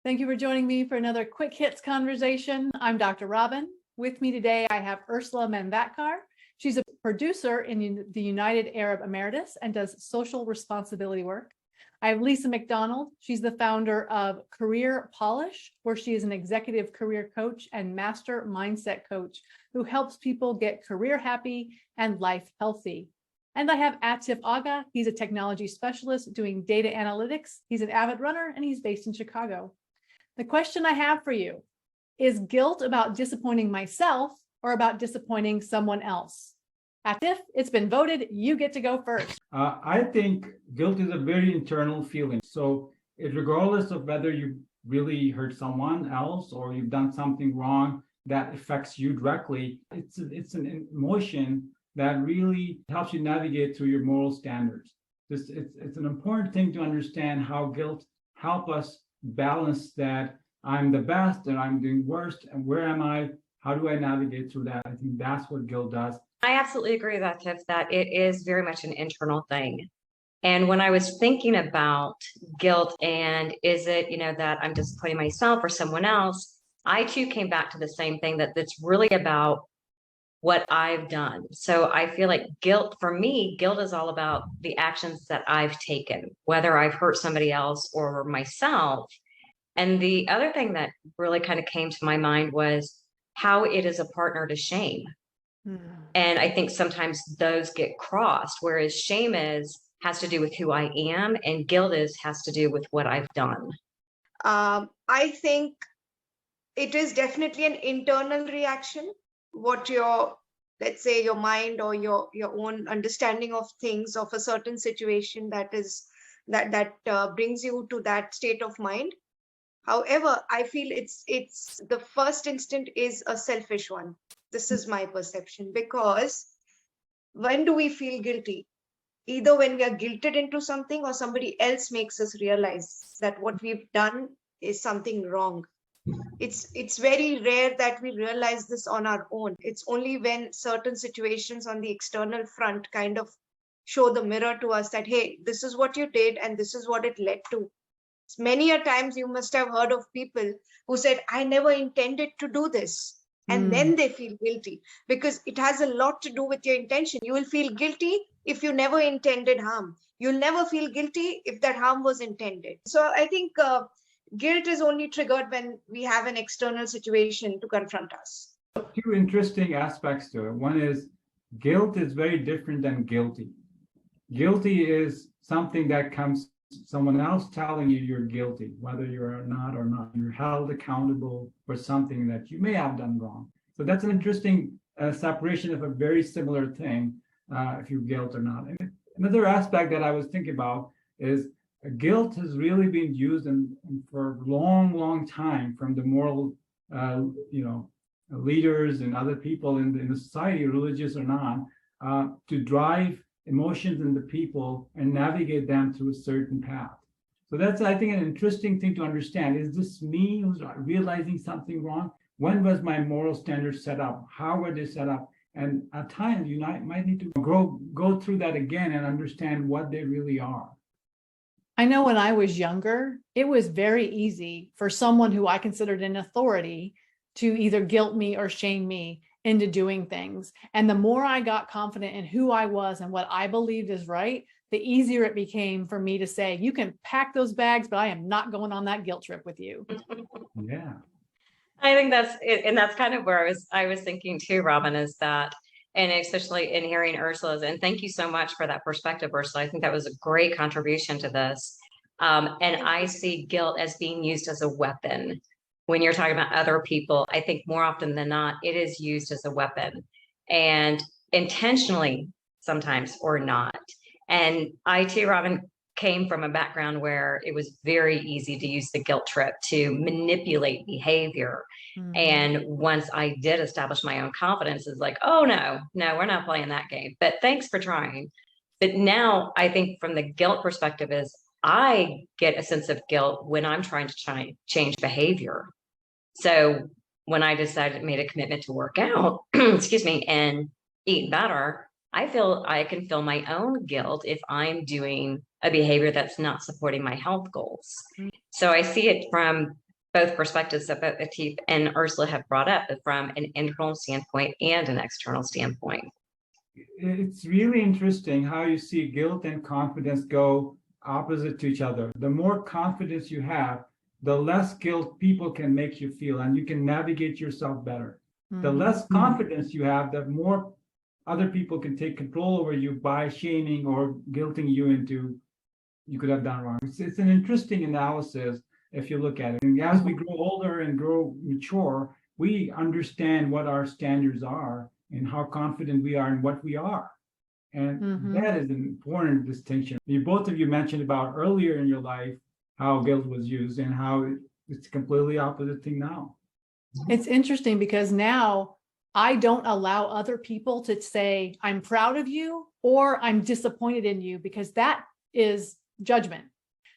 Thank you for joining me for another Quick Hits conversation. I'm Dr. Robyn. With me today, I have Ursula Manvatkar. She's a producer in the United Arab Emeritus and does social responsibility work. I have Lisa McDonald. She's the founder of Career Polish, where she is an executive career coach and master mindset coach who helps people get career happy and life healthy. And I have Atif Agha. He's a technology specialist doing data analytics. He's an avid runner and he's based in Chicago. The question I have for you is guilt about disappointing myself or about disappointing someone else? Atif, it's been voted. You get to go first. I think guilt is a very internal feeling. So regardless of whether you really hurt someone else or you've done something wrong that affects you directly, it's an emotion that really helps you navigate through your moral standards. It's an important thing to understand how guilt helps us balance that I'm the best and I'm doing worst, and where am I? How do I navigate through that? I think that's what guilt does. I absolutely agree with that, Tiff, that it is very much an internal thing. And when I was thinking about guilt and is it, that I'm disappointing myself or someone else, I too came back to the same thing, that it's really about what I've done. So I feel like guilt, for me, guilt is all about the actions that I've taken, whether I've hurt somebody else or myself. And the other thing that really kind of came to my mind was how it is a partner to shame. And I think sometimes those get crossed, whereas shame has to do with who I am and guilt has to do with what I've done. I think it is definitely an internal reaction. What let's say your mind or your own understanding of things, of a certain situation that brings you to that state of mind. However, I feel it's the first instant is a selfish one. This is my perception, because when do we feel guilty? Either when we are guilted into something or somebody else makes us realize that what we've done is something wrong. It's very rare that we realize this on our own. It's only when certain situations on the external front kind of show the mirror to us that, hey, this is what you did and this is what it led to. Many a times you must have heard of people who said, I never intended to do this. And then they feel guilty, because it has a lot to do with your intention. You will feel guilty if you never intended harm. You'll never feel guilty if that harm was intended. So I think guilt is only triggered when we have an external situation to confront us. Two interesting aspects to it. One is guilt is very different than guilty. Guilty is something that comes someone else telling you you're guilty, whether you're not or not. You're held accountable for something that you may have done wrong. So that's an interesting separation of a very similar thing, if you're guilt or not. And another aspect that I was thinking about is guilt has really been used for a long time from the moral, leaders and other people in the society, religious or not, to drive emotions in the people and navigate them through a certain path. So that's, I think, an interesting thing to understand. Is this me who's realizing something wrong? When was my moral standards set up? How were they set up? And at times you might need to go through that again and understand what they really are. I know when I was younger, it was very easy for someone who I considered an authority to either guilt me or shame me into doing things. And the more I got confident in who I was and what I believed is right, the easier it became for me to say, you can pack those bags, but I am not going on that guilt trip with you. Yeah. I think that's it. And that's kind of where I was thinking too, Robyn, is that, and especially in hearing Ursula's, and thank you so much for that perspective, Ursula. I think that was a great contribution to this. And I see guilt as being used as a weapon. When you're talking about other people, I think more often than not, it is used as a weapon, and intentionally sometimes or not. And I too, Robyn, came from a background where it was very easy to use the guilt trip to manipulate behavior. And once I did establish my own confidence, it's like, oh, no, we're not playing that game. But thanks for trying. But now I think from the guilt perspective is I get a sense of guilt when I'm trying to change behavior. So when I made a commitment to work out, excuse me, and eat better, I feel I can feel my own guilt if I'm doing a behavior that's not supporting my health goals. So I see it from both perspectives that both Atif and Ursula have brought up from an internal standpoint and an external standpoint. It's really interesting how you see guilt and confidence go opposite to each other. The more confidence you have, the less guilt people can make you feel, and you can navigate yourself better. The less confidence you have, the more other people can take control over you by shaming or guilting you into you could have done wrong. It's an interesting analysis if you look at it. And as we grow older and grow mature, we understand what our standards are and how confident we are in what we are. And that is an important distinction. Both of you mentioned about earlier in your life how guilt was used and how it's a completely opposite thing now. It's interesting because now I don't allow other people to say, I'm proud of you or I'm disappointed in you, because that is judgment.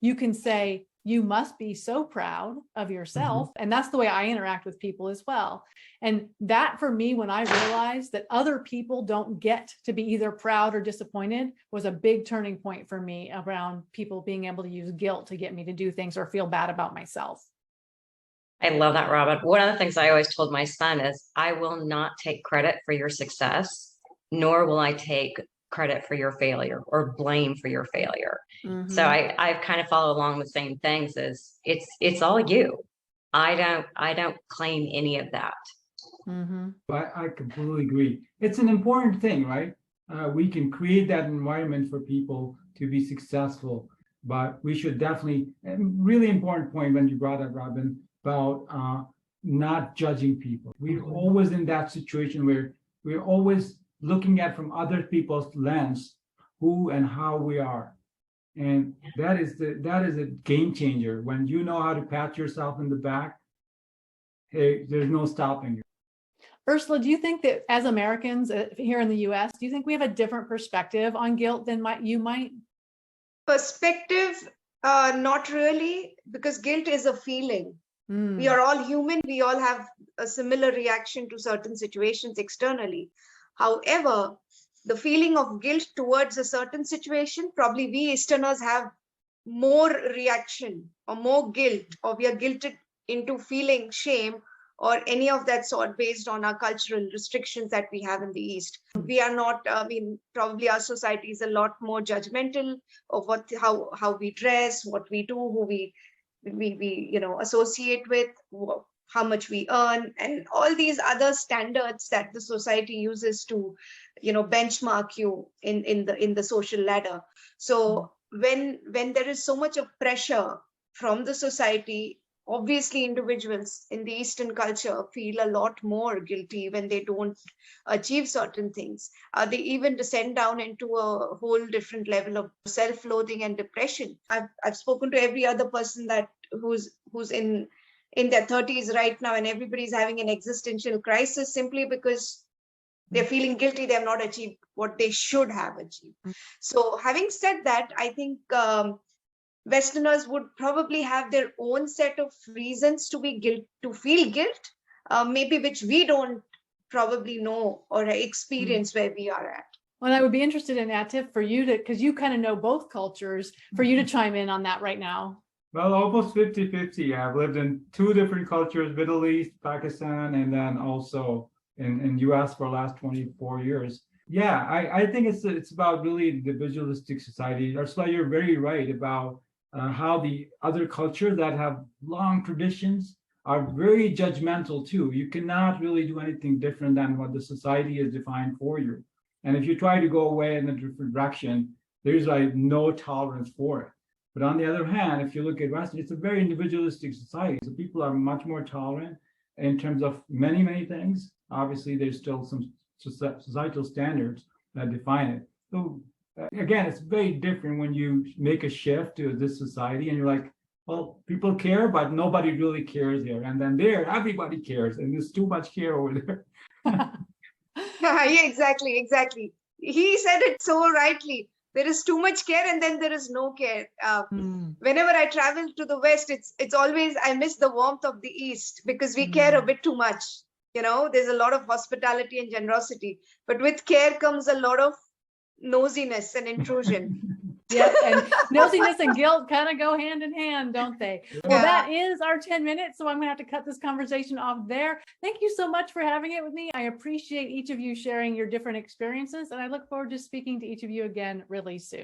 You can say, you must be so proud of yourself. And that's the way I interact with people as well. And that for me, when I realized that other people don't get to be either proud or disappointed, was a big turning point for me around people being able to use guilt to get me to do things or feel bad about myself. I love that, Robyn. One of the things I always told my son is, I will not take credit for your success, nor will I take credit for your failure or blame for your failure. So I kind of follow along the same things as it's all you. I don't claim any of that. I completely agree. It's an important thing, right? We can create that environment for people to be successful, but we should definitely, really important point when you brought up, Robyn, about not judging people. We're always in that situation where we're always looking at from other people's lens who and how we are. And that is a game changer. When you know how to pat yourself in the back, hey, there's no stopping you. Ursula, do you think that as Americans here in the US, do you think we have a different perspective on guilt than you might? Perspective, not really, because guilt is a feeling. We are all human. We all have a similar reaction to certain situations externally. However, the feeling of guilt towards a certain situation, probably we Easterners have more reaction or more guilt, or we are guilted into feeling shame or any of that sort based on our cultural restrictions that we have in the East. We are not, probably our society is a lot more judgmental of how we dress, what we do, who we associate with, how much we earn, and all these other standards that the society uses to, benchmark you in the social ladder. So when there is so much of pressure from the society, obviously individuals in the Eastern culture feel a lot more guilty when they don't achieve certain things. They even descend down into a whole different level of self-loathing and depression. I've spoken to every other person who's in their 30s right now, and everybody's having an existential crisis simply because they're feeling guilty. They have not achieved what they should have achieved. So having said that, I think Westerners would probably have their own set of reasons to feel guilt, maybe which we don't probably know or experience where we are at. Well, I would be interested in Atif for you because you kind of know both cultures, for you to chime in on that right now. Well, almost 50-50. I've lived in two different cultures, Middle East, Pakistan, and then also in US for the last 24 years. Yeah, I think it's about really the individualistic society. Ursula, you're very right about how the other cultures that have long traditions are very judgmental too. You cannot really do anything different than what the society has defined for you. And if you try to go away in a different direction, there's like no tolerance for it. But on the other hand, if you look at Western, it's a very individualistic society. So people are much more tolerant in terms of many, many things. Obviously, there's still some societal standards that define it. So again, it's very different when you make a shift to this society and you're like, well, people care, but nobody really cares here. And then there, everybody cares. And there's too much care over there. Yeah, exactly. He said it so rightly. There is too much care and then there is no care. Whenever I travel to the West, it's always, I miss the warmth of the East because we care a bit too much. There's a lot of hospitality and generosity, but with care comes a lot of nosiness and intrusion. Yep, and nosiness and guilt kind of go hand in hand, don't they? Well, Yeah. that is our 10 minutes, so I'm gonna have to cut this conversation off there. Thank you so much for having it with me. I appreciate each of you sharing your different experiences, and I look forward to speaking to each of you again really soon.